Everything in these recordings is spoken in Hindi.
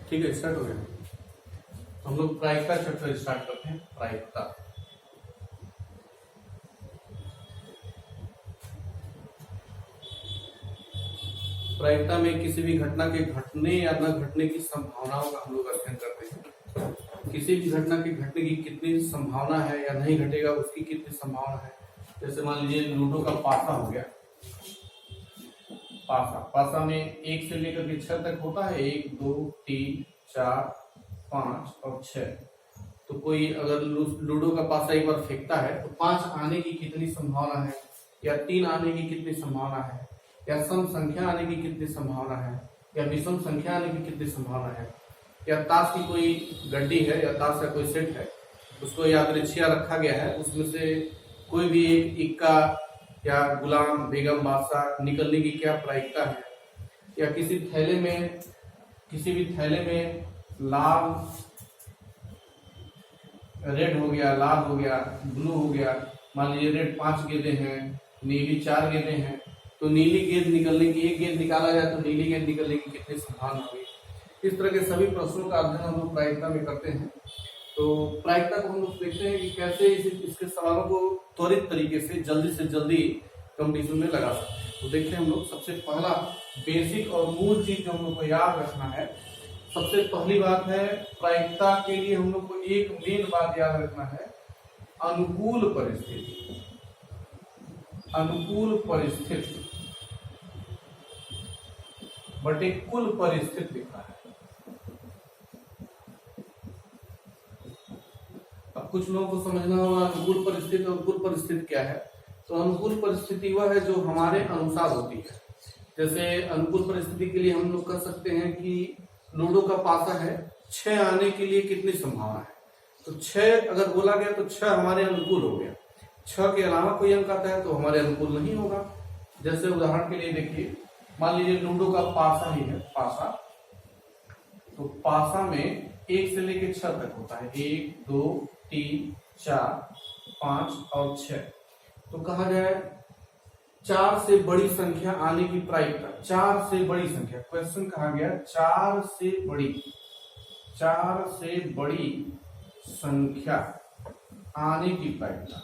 ठीक है, स्टार्ट हो गया। हम लोग प्रायिकता चैप्टर स्टार्ट करते हैं। प्रायिकता, प्रायिकता में किसी भी घटना के घटने या न घटने की संभावनाओं का हम लोग अध्ययन करते हैं। किसी भी घटना के घटने की कितनी संभावना है या नहीं घटेगा उसकी कितनी संभावना है। जैसे मान लीजिए लूडो का पासा हो गया। पासा में 1 से लेकर के 6 तक होता है, 1 2 3 4 5 और 6। तो कोई अगर लूडो का पासा एक बार फेंकता है तो 5 आने की कितनी संभावना है, या 3 आने की कितनी संभावना है, या सम संख्या आने की कितनी संभावना है, या विषम संख्या आने की कितनी संभावना है, या ताश की कोई गड्डी है या ताश का कोई सेट है, उसको यादृच्छिया रखा गया है, उसमें से कोई भी एक इक्का या गुलाम बेगम बादशाह निकलने की क्या प्रायिकता है। या किसी भी थैले में लाल रेड हो गया, लाल हो गया, ब्लू हो गया। मान लीजिए रेड 5 गेंदें हैं, नीली 4 गेंदें हैं, तो नीली गेंद निकलने की, एक गेंद निकाला जाए तो नीली गेंद निकलने की कितनी संभावना होगी। इस तरह के सभी प्रश्नों का अध्ययन हम लोग प्रायिकता में करते हैं। तो प्रायिकता को हम लोग देखते हैं कि कैसे इसके सवालों को त्वरित तरीके से जल्दी कंपटीशन में लगा सकते हैं। तो देखते हैं हम लोग। सबसे पहला बेसिक और मूल चीज जो हम लोग को याद रखना है, सबसे पहली बात है प्रायिकता के लिए हम लोग को एक मेन बात याद रखना है, अनुकूल परिस्थिति। अनुकूल परिस्थिति बटे कुल परिस्थिति लिखा है। अब कुछ लोगों को समझना होगा अनुकूल परिस्थिति और कुल परिस्थिति क्या है। तो अनुकूल परिस्थिति वह है जो हमारे अनुसार होती है। जैसे अनुकूल परिस्थिति के लिए हम लोग कह सकते हैं कि लूडो का पासा है, 6 आने के लिए कितनी संभावना है। तो 6 अगर बोला गया तो 6 हमारे अनुकूल हो गया। 6 के अलावा कोई अंक आता है तो हमारे अनुकूल नहीं होगा। जैसे उदाहरण के लिए देखिए, मान लीजिए लूडो का पासा ही है, पासा। तो पासा में 1 से लेकर 6 तक होता है, 1 2 3 4 5 और 6। तो कहा जाए 4 से बड़ी संख्या आने की प्रायिकता, 4 से बड़ी संख्या, क्वेश्चन कहा गया 4 से बड़ी संख्या आने की प्रायिकता।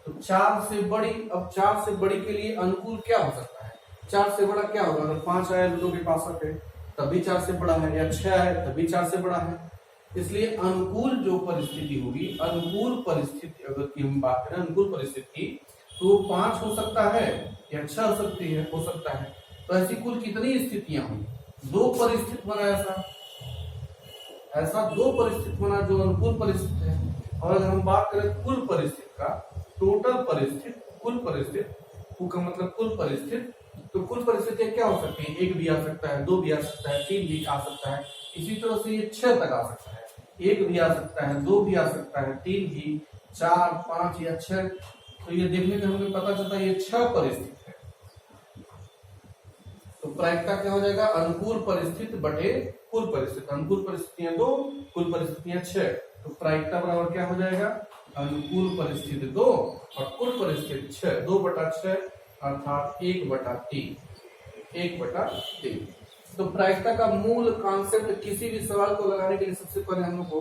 तो 4 से बड़ी, अब 4 से बड़ी के लिए अनुकूल क्या हो सकता है। 4 से बड़ा क्या होगा, अगर 5 आया लूडो के पास पे तब भी 4 से बड़ा है, या 6 आया तब भी 4 से बड़ा है। इसलिए अनुकूल जो परिस्थिति होगी, अनुकूल परिस्थिति अगर की हम बात करें, अनुकूल परिस्थिति तो 5 हो सकता है या 6 हो सकता है। तो ऐसी कुल कितनी स्थितियां होंगी, 2 परिस्थिति बना, ऐसा 2 परिस्थिति बना जो अनुकूल परिस्थिति है। और अगर हम बात करें कुल परिस्थिति का, टोटल परिस्थिति, कुल परिस्थिति का मतलब कुल परिस्थिति, तो कुल परिस्थितियां क्या हो सकती है, 1 भी आ सकता है, 2 भी आ सकता है, 3 भी आ सकता है। इसी तरह से ये 6 तक आ सकता है, 1 भी आ सकता है, 2 भी आ सकता है, 3 भी, 4 5 या 6। तो ये देखने से हमें पता चलता है ये 6 परिस्थिति है। तो प्रायिकता क्या हो जाएगा, अनुकूल परिस्थिति बटे कुल परिस्थिति। अनुकूल परिस्थितियां 2, कुल परिस्थितियां 6। तो प्रायिकता बराबर क्या हो जाएगा, अनुकूल परिस्थिति 2 और कुल परिस्थिति 6। 2/6 अर्थात 1/3। 1/3। तो प्रायिकता का मूल कॉन्सेप्ट, किसी भी सवाल को लगाने के लिए सबसे पहले हम लोग को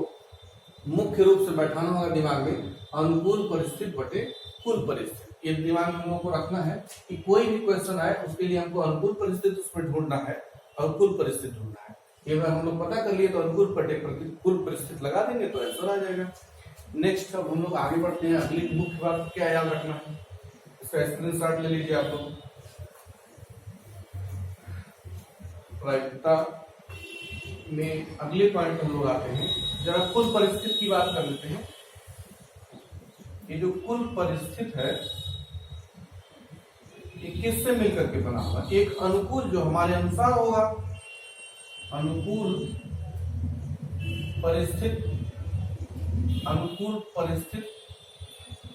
मुख्य रूप से बैठाना होगा दिमाग में, अनुकूल परिस्थिति बटे कुल परिस्थिति। ये दिमाग में हम लोग को रखना है कि कोई भी क्वेश्चन आए उसके लिए हमको अनुकूल परिस्थिति उसमें ढूंढना है और कुल परिस्थिति ढूंढना है। ये बार हम लोग पता कर लिए तो अनुकूल बटे कुल परिस्थिति लगा देंगे तो आंसर आ जाएगा। नेक्स्ट अब हम लोग आगे बढ़ते हैं। अगली मुख्य बात क्या याद रखना है, इसका स्क्रीनशॉट ले लीजिए आप लोग। प्रायिकता में अगले पॉइंट हम लोग आते हैं, जरा कुल परिस्थिति की बात कर लेते हैं। ये जो कुल परिस्थिति है ये किससे मिलकर के बना हुआ, एक अनुकूल जो हमारे अनुसार होगा, अनुकूल परिस्थिति,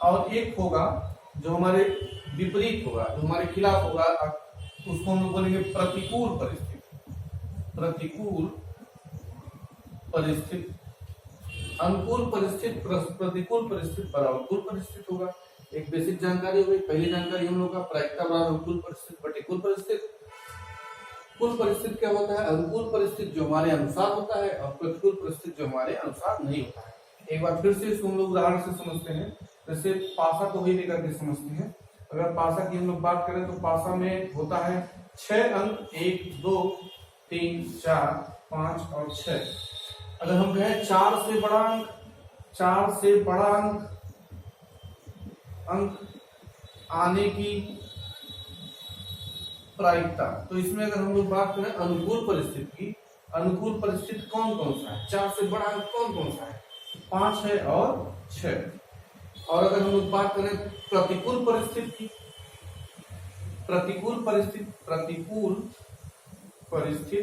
और एक होगा जो हमारे विपरीत होगा, जो हमारे खिलाफ होगा, उसको हम लोग बोलेंगे प्रतिकूल परिस्थिति। अनुकूल परिस्थिति प्रतिकूल परिस्थिति बराबर अनुकूल परिस्थिति होगा। एक बेसिक जानकारी हो गई। पहली जानकारी हम लोग का प्रायिकता बराबर अनुकूल परिस्थिति बटे कुल परिस्थिति। कुल परिस्थिति क्या होता है? अनुकूल परिस्थिति जो हमारे अनुसार होता है और प्रतिकूल परिस्थिति जो हमारे अनुसार नहीं होता है। एक बार फिर से इसको हम लोग उदाहरण से समझते हैं। जैसे पासा को ही लेकर के समझते हैं। अगर पासा की हम लोग बात करें तो पासा में होता है 6 अंक, 1 2 3 4 5 और 6। अगर हम कहें 4 से बड़ा अंक, 4 से बड़ा अंक आने की प्रायिकता, तो इसमें अगर हम लोग बात करें अनुकूल परिस्थिति की, अनुकूल परिस्थिति कौन कौन सा है? 4 से बड़ा अंक कौन कौन सा है? 5 है और 6। और अगर हम लोग बात करें प्रतिकूल परिस्थिति की, प्रतिकूल परिस्थिति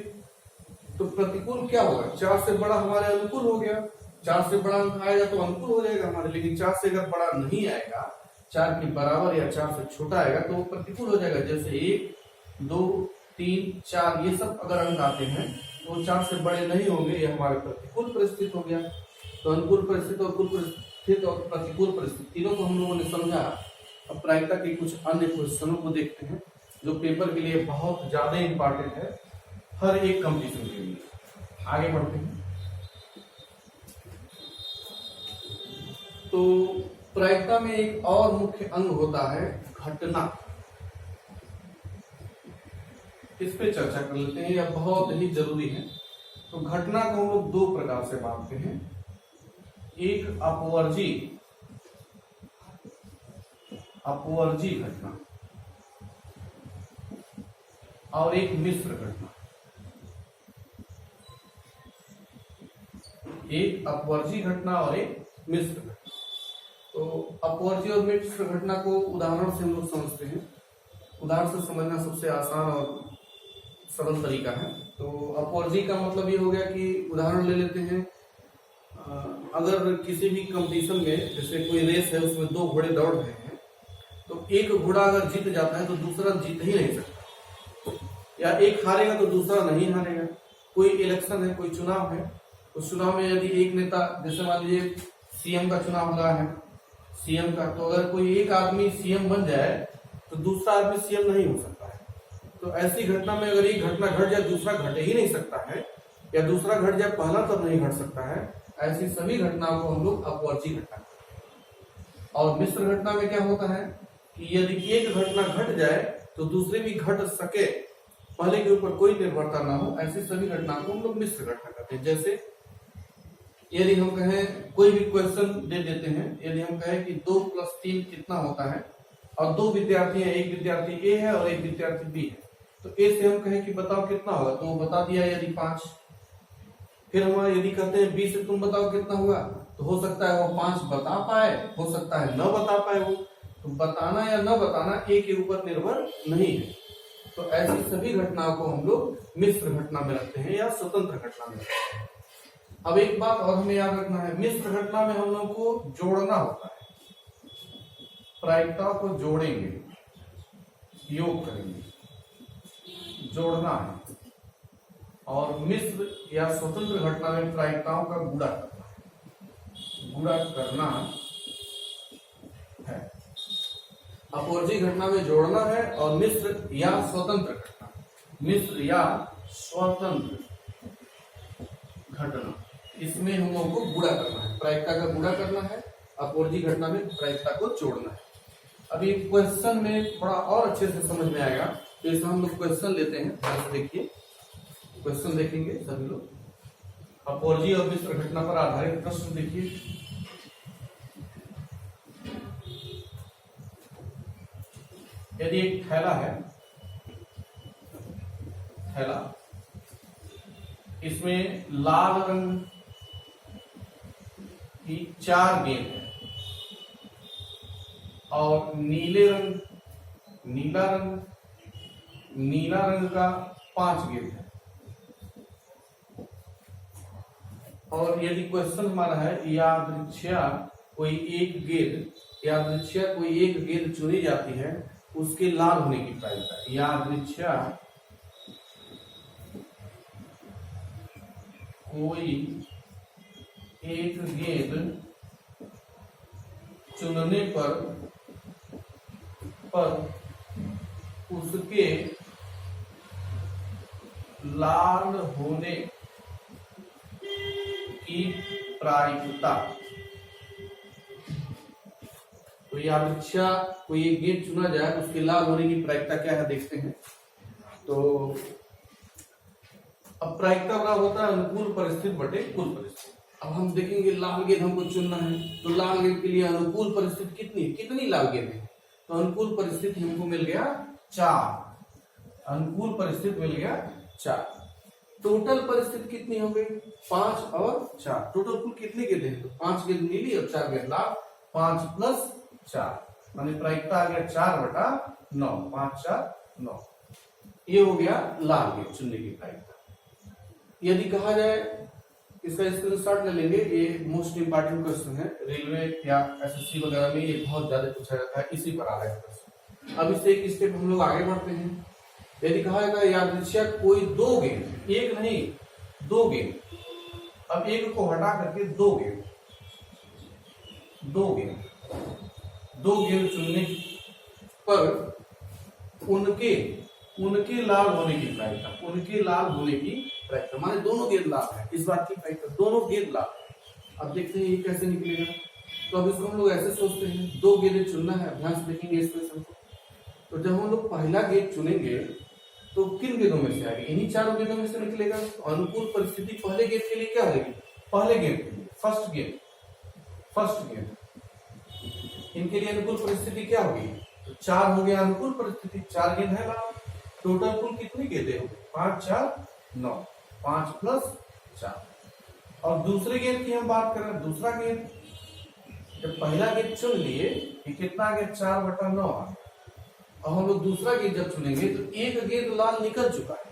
तो प्रतिकूल क्या होगा? 4 से बड़ा हमारे अनुकूल हो गया, 4 से बड़ा अंक आएगा तो अनुकूल हो जाएगा हमारे। लेकिन 4 से अगर बड़ा नहीं आएगा, 4 के बराबर या 4 से छोटा आएगा तो वो प्रतिकूल हो जाएगा। जैसे 1 2 3 4 ये सब अगर अंक आते हैं तो 4 से बड़े नहीं होंगे, ये हमारे प्रतिकूल परिस्थिति हो गया। तो अनुकूल परिस्थिति और कुल परिस्थिति और प्रतिकूल परिस्थिति तीनों को हम लोगों ने समझा। अब प्रायिकता के कुछ अन्य क्वेश्चनों को देखते हैं जो पेपर के लिए बहुत ज्यादा इंपॉर्टेंट है, हर एक कंपटीशन के लिए। आगे बढ़ते हैं। तो प्रायिकता में एक और मुख्य अंग होता है घटना। इस पे चर्चा कर लेते हैं, यह बहुत ही जरूरी है। तो घटना को हम लोग 2 प्रकार से बांटते हैं, एक अपवर्जी घटना और एक मिश्र घटना। एक अपवर्जी घटना और एक मिश्र घटना। तो अपवर्जी और मिश्र घटना को उदाहरण से हम लोग समझते हैं। उदाहरण से समझना सबसे आसान और सरल तरीका है। तो अपवर्जी का मतलब ये हो गया कि उदाहरण ले लेते हैं, अगर किसी भी कंपटीशन में जैसे कोई रेस है, उसमें 2 घोड़े दौड़ रहे हैं, तो एक घोड़ा अगर जीत जाता है तो दूसरा जीत ही नहीं सकता, या एक हारेगा तो दूसरा नहीं हारेगा। कोई इलेक्शन है, कोई चुनाव है, उस चुनाव में यदि एक नेता, जैसे मान लीजिए सीएम का चुनाव हो रहा है, सीएम का, तो अगर कोई एक आदमी सीएम बन जाए तो दूसरा आदमी सीएम नहीं हो सकता है। तो ऐसी घटना में अगर एक घटना घट जाए दूसरा घट ही नहीं सकता है, या दूसरा घट जाए पहला तब नहीं घट सकता है, ऐसी सभी घटनाओं को हम लोग अपवर्जी घटना कहते हैं। और मिश्र घटना में क्या होता है कि यदि एक घटना घट जाए तो दूसरी भी घट सके, पहले के ऊपर कोई निर्भरता ना हो, ऐसी सभी घटनाओं को हम लोग मिश्र घटना कहते हैं। जैसे यदि हम कहें, कोई भी क्वेश्चन दे देते हैं, यदि हम कहें कि 2 + 3 कितना होता है, और 2 विद्यार्थी हैं, एक विद्यार्थी ए है और एक विद्यार्थी बी है, तो ए से हम कहें कि बताओ कितना होगा, तो वो बता दिया यदि 5। फिर हम यदि कहते हैं बी से तुम बताओ कितना हुआ, तो हो सकता है वो 5 बता पाए, हो सकता है न बता पाए वो। तो बताना या न बताना ए के ऊपर निर्भर नहीं है। तो ऐसी सभी घटनाओं को हम लोग मिश्र घटना में रखते हैं या स्वतंत्र घटना में रखते हैं। अब एक बात और हमें याद रखना है, मिश्र घटना में हम लोग को जोड़ना होता है, प्रायिकता को जोड़ेंगे, योग करेंगे, जोड़ना है। और मिश्र या स्वतंत्र घटना में प्रायिकताओं का गुणा करना है। अपवर्जी घटना में जोड़ना है, और मिश्र या स्वतंत्र घटना, मिश्र या स्वतंत्र घटना, इसमें हम लोगों को गुणा करना है, प्रायिकता का गुणा करना है। अपवर्जी घटना में प्रायिकता को जोड़ना है। अभी क्वेश्चन में थोड़ा और अच्छे से समझ में आएगा, तो इसमें हम लोग क्वेश्चन लेते हैं। ध्यान से देखिए, क्वेश्चन देखेंगे सभी लोग। अपवर्जी और मिश्र घटना पर आधारित प्रश्न देखिए। यदि एक थैला है, थैला, इसमें लाल रंग की 4 गेंद है और नीला रंग का 5 गेंद है। और यदि क्वेश्चन हमारा है यादृच्छिया कोई एक गेंद चुनी जाती है, उसके लाल होने की प्रायिकता। यादृच्छिया कोई एक गेंद चुनने पर उसके लाल होने की प्रायिकता। तो यादृच्छा कोई एक गेंद चुना जाए तो उसके लाल होने की प्रायिकता क्या है देखते हैं। तो अब प्रायिकता बराबर होता है अनुकूल परिस्थिति बटे कुल परिस्थिति। अब हम देखेंगे लाल गेंद हमको चुनना है, तो लाल गेंद के लिए अनुकूल परिस्थिति कितनी लाल गेंद है। तो अनुकूल परिस्थिति हमको मिल गया 4, अनुकूल परिस्थिति मिल गया 4। टोटल परिस्थिति कितनी हो गई 5 और 4। टोटल कुल कितनी गेंदें हैं, तो 5 गेंद नीली और 4 गेंद लाल, 5 प्लस 4 माने प्रायिकता आ गया 4/9, 5 4 9। ये हो गया लाल गेंद चुनने की प्रायिकता। यदि कहा जाए, इसका स्क्रीनशॉट ले लेंगे, ये मोस्ट इंपॉर्टेंट क्वेश्चन है, रेलवे या एसएससी वगैरह में ये बहुत ज्यादा पूछा जाता है, इसी पर आ रहा है क्वेश्चन। अब इससे एक स्टेप हम लोग आगे बढ़ते हैं। यदि कहा जाएगा यादृच्छा कोई 2 गेंद, एक नहीं 2 गेंद, अब एक को हटा करके 2 गेंद चुनने पर उनके लाल होने की प्रायिकता, उनके लाल होने की प्रायिकता माने दोनों गेंद लाल है, इस बात की प्रायिकता दोनों गेंद लाल है। अब देखते हैं ये कैसे निकलेगा। तो अब इसको हम लोग ऐसे सोचते हैं, 2 गेंदें चुनना है, ध्यान से देखेंगे इस क्वेश्चन को। तो जब हम लोग पहला गेंद चुनेंगे तो किन गेंदों में से आएगी, इन्हीं 4 गेंदों में से निकलेगा। तो अनुकूल परिस्थिति पहले गेंद के लिए क्या होगी, पहले गेंद के लिए फर्स्ट गेंद इनके लिए अनुकूल परिस्थिति क्या होगी, तो 4 हो गया अनुकूल परिस्थिति, 4 गेंद है लाल। टोटल कुल कितनी गेंदें होगी 5 4 9, 5 प्लस 4। और दूसरे गेंद की हम बात करें, दूसरा गेंद जब पहला गेंद चुन लिए कि कितना आ गया 4/9 आ गया। अब हम लोग दूसरा गेंद जब चुनेंगे तो एक गेंद लाल निकल चुका है।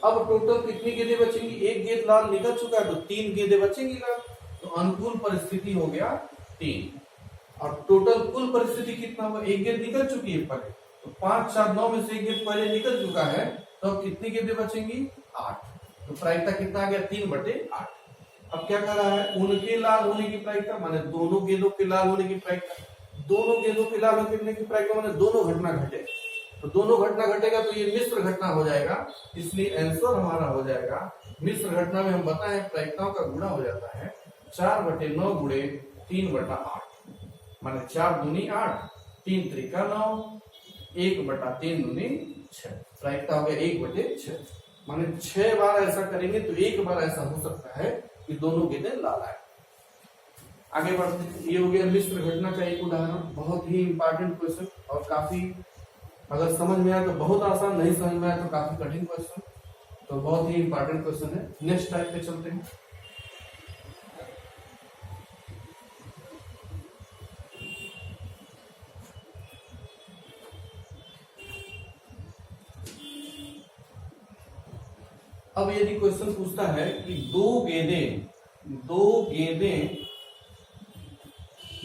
अब टोटल कितनी गेंदें बचेंगी, एक गेंद लाल निकल चुका है तो 3 गेंदें बचेंगी लाल। तो अनुकूल परिस्थिति हो गया 3। और टोटल कुल परिस्थिति कितना हुआ, एक गेंद निकल चुकी है पहले, तो 5 4 9 में से एक गेंद पहले निकल चुका है, तो अब कितनी गेंदें बचेंगी 8। तो प्रायिकता कितना आ गया 3/8। अब क्या कर रहा है, उनके लाल होने की प्रायिकता माने दोनों गेंदों के लाल होने की प्रायिकता, दोनों गेंदों के लाल होने की प्रायिकता माने दोनों घटना घटे। तो दोनों घटना घटेगा तो ये मिश्र घटना हो जाएगा, इसलिए आंसर हमारा हो जाएगा मिश्र घटना में हम बताएं प्रायिकताओं का गुणा हो जाता है 4/9 गुणे 3/8 माने 4 दूनी 8, 3 त्रिका 9, 1/3 दूनी 6। प्रायिकता हो गया 1/6 माने 6 बार ऐसा करेंगे तो एक बार ऐसा हो सकता है कि दोनों गेंदें लाल आए। आगे बढ़ते हैं, ये हो गया मिश्र घटना का एक उदाहरण, बहुत ही इंपॉर्टेंट क्वेश्चन और काफी अगर समझ में आए तो बहुत आसान, नहीं समझ में आए तो काफी कठिन क्वेश्चन, तो बहुत ही इंपॉर्टेंट क्वेश्चन है। नेक्स्ट टाइप पे चलते हैं। अब यदि क्वेश्चन पूछता है कि दो गेंदें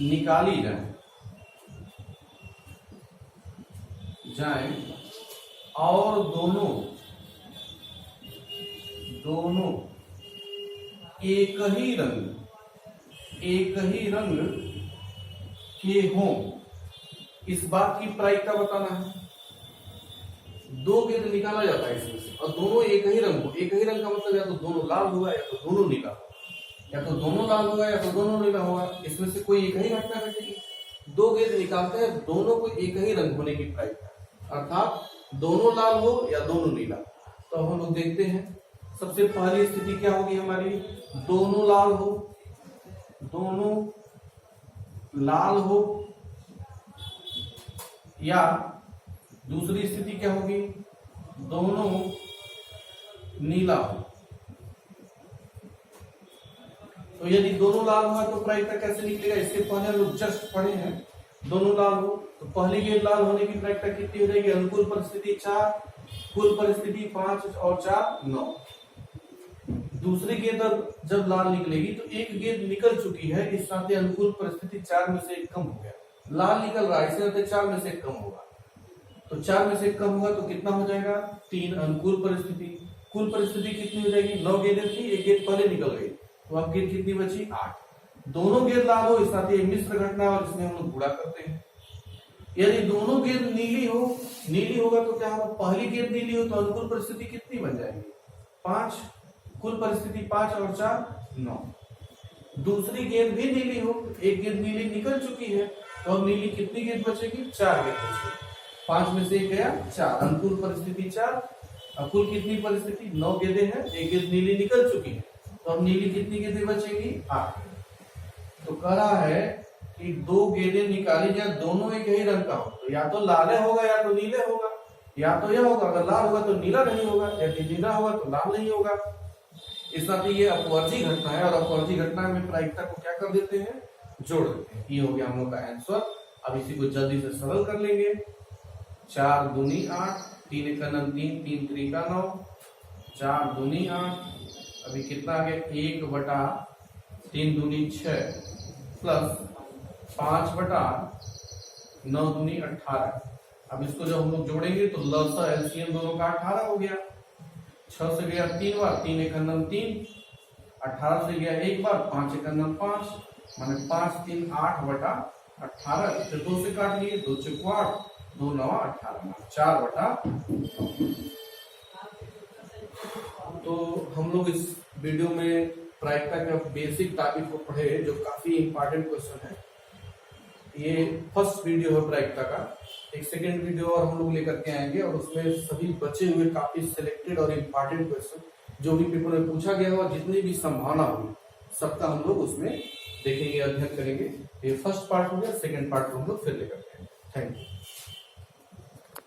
निकाली जाएं और दोनों एक ही रंग के हों, इस बात की प्रायिकता बताना है। 2 गेंद निकाला जाता है इसमें से और दोनों एक ही रंग हो। एक ही रंग का मतलब या तो दोनों लाल होगा या तो दोनों नीला होगा, या तो दोनों लाल होगा या तो दोनों नीला होगा, इसमें से कोई एक ही घटना घटेगी। 2 गेंद निकालते हैं, दोनों को एक ही रंग होने की प्रायिकता, अर्थात दोनों लाल हो या दोनों नीला। तो हम लोग देखते हैं, सबसे पहली स्थिति क्या होगी हमारी, दोनों लाल हो या दूसरी स्थिति क्या होगी, दोनों नीला हो। तो यदि दोनों लाल हुआ तो प्रायिकता कैसे निकलेगा, इसके पहले हम लोग जस्ट पढ़े हैं, दोनों लाल हो तो पहली गेंद लाल होने की प्रायिकता कितनी हो जाएगी, अनुकूल परिस्थिति 4, कुल परिस्थिति 5 और 4 9। दूसरी गेंद जब लाल निकलेगी तो एक गेंद निकल चुकी है, इस नाते अनुकूल परिस्थिति 4 में से 1 कम हो गया। लाल निकल रहा है, इस नाते 4 में से 1 कम होगा, तो 4 में से 1 कम हुआ तो कितना हो जाएगा 3। अनुकूल परिस्थिति, कुल परिस्थिति कितनी हो जाएगी, 9 गेंदें थी, एक गेंद पहले निकल गई, तो अब गेंद कितनी बची 8। दोनों गेंद लाल हो, इस नाते मिश्र घटना और इसमें हम लोग गुणा करते हैं। यदि दोनों गेंद नीली होगा तो क्या होगा, पहली गेंद नीली हो तो अनुकूल परिस्थिति कितनी बन जाएगी, 5, कुल परिस्थिति 5 और 4 9। दूसरी गेंद भी नीली हो, एक गेंद नीली निकल चुकी है तो अब नीली कितनी गेंद बचेगी, 4 गेंद बचेगी, 5 में से एक गया 4, अनुकूल परिस्थिति 4। अब कुल कितनी परिस्थिति 9 गेंदें हैं, एक गेंद नीली निकल चुकी है तो अब नीली कितनी गेंदें बचेगी, 8। तो कह रहा है कि 2 गेंदें निकाली जाए, दोनों एक ही रंग का हो, तो या तो लाले होगा या तो नीले होगा, या तो यह होगा, अगर लाल होगा तो नीला नहीं होगा, यदि नीला होगा तो लाल नहीं होगा। इस नाते ये अपवर्जी घटना है, और अपवर्जी घटना में प्रायिकता को क्या कर देते हैं, जोड़ देते हैं। ये हो गया हम लोग का आंसर। अब इसी को जल्दी से सरल कर लेंगे। 4 दूनी 8, 3 एक 3, 3 3 9, 4 दूनी 8, अभी कितना आ गया, 1 बटा 3 दूनी 6 प्लस 5 बटा 9 दूनी 18। अब इसको जब हम लोग जोड़ेंगे तो लसा एलसीएम दोनों का 18 हो गया। 6 से गया 3 बार, 3 एक 3, 18 से गया एक बार, 5 एक 5, माने 5 3 8 बटा 18, इसे 2 से काट लिए, 2 चौको 8, 2 9 18, 4 बटा। तो हम लोग इस वीडियो में प्रायिकता का बेसिक टॉपिक को पढ़े, जो काफी इंपॉर्टेंट क्वेश्चन है। ये फर्स्ट वीडियो है प्रायिकता का। एक सेकेंड वीडियो और हम लोग लेकर के आएंगे, और उसमें सभी बचे हुए काफी सिलेक्टेड और इम्पोर्टेंट क्वेश्चन जो भी पेपर में पूछा गया होगा, जितनी भी संभावना होगी सबका हम लोग उसमें देखेंगे, अध्ययन करेंगे। ये फर्स्ट पार्ट हो गया, सेकेंड पार्ट हम लोग फिर लेकर के आएंगे। Thank you.